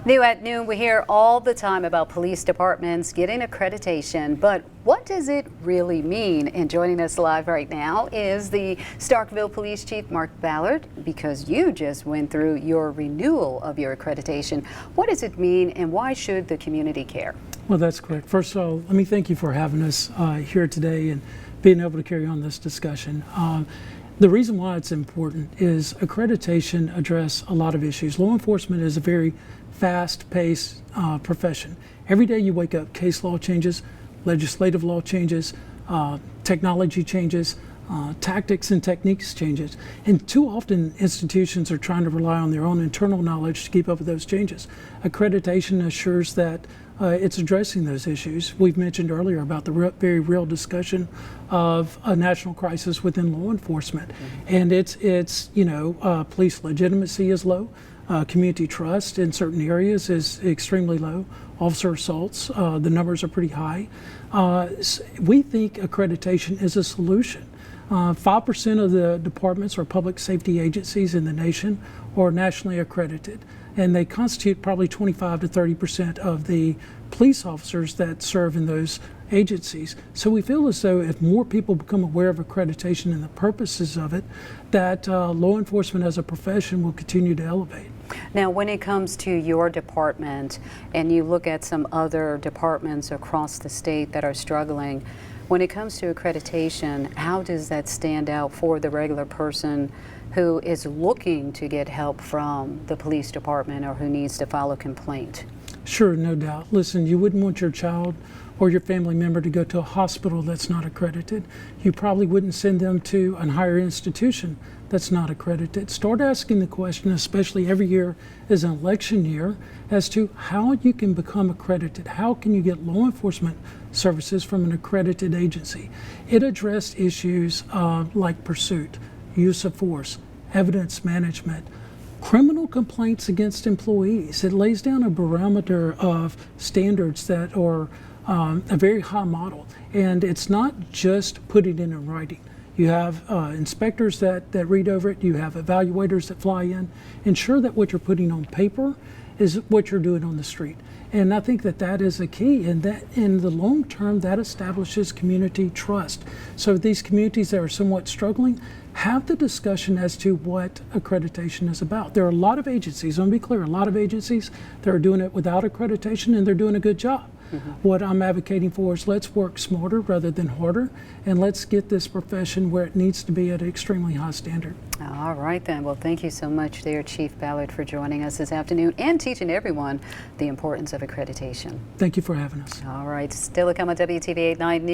New at noon, we hear all the time about police departments getting accreditation, but what does it really mean? And joining us live right now is the Starkville Police Chief, Mark Ballard, because you just went through your renewal of your accreditation. What does it mean and why should the community care? Well, that's correct. First of all, let me thank you for having us here today and being able to carry on this discussion. The reason why it's important is accreditation addresses a lot of issues. Law enforcement is a very fast-paced profession. Every day you wake up, case law changes, legislative law changes, technology changes, tactics and techniques changes. And too often institutions are trying to rely on their own internal knowledge to keep up with those changes. Accreditation assures that it's addressing those issues. We've mentioned earlier about the very real discussion of a national crisis within law enforcement. And it's police legitimacy is low. Community trust in certain areas is extremely low. Officer assaults, the numbers are pretty high. We think accreditation is a solution. 5% of the departments or public safety agencies in the nation are nationally accredited, and they constitute probably 25 to 30% of the police officers that serve in those agencies. So we feel as though if more people become aware of accreditation and the purposes of it, that law enforcement as a profession will continue to elevate. Now, when it comes to your department and you look at some other departments across the state that are struggling, when it comes to accreditation, how does that stand out for the regular person who is looking to get help from the police department or who needs to file a complaint? Sure, no doubt. Listen, you wouldn't want your child or your family member to go to a hospital that's not accredited. You probably wouldn't send them to a higher institution that's not accredited. Start asking the question, especially every year is an election year, as to how you can become accredited. How can you get law enforcement services from an accredited agency? It addressed issues like pursuit, use of force, evidence management, criminal complaints against employees. It lays down a barometer of standards that are a very high model. And it's not just putting it in writing. You have inspectors that read over it. You have evaluators that fly in. Ensure that what you're putting on paper is what you're doing on the street. And I think that is a key, and that in the long term that establishes community trust. So these communities that are somewhat struggling, have the discussion as to what accreditation is about. There are a lot of agencies, let me be clear, a lot of agencies that are doing it without accreditation, and they're doing a good job. What I'm advocating for is let's work smarter rather than harder, and let's get this profession where it needs to be at an extremely high standard. All right then. Well, thank you so much there, Chief Ballard, for joining us this afternoon and teaching everyone the importance of accreditation. Thank you for having us. All right. Still to come on WTV 89 News.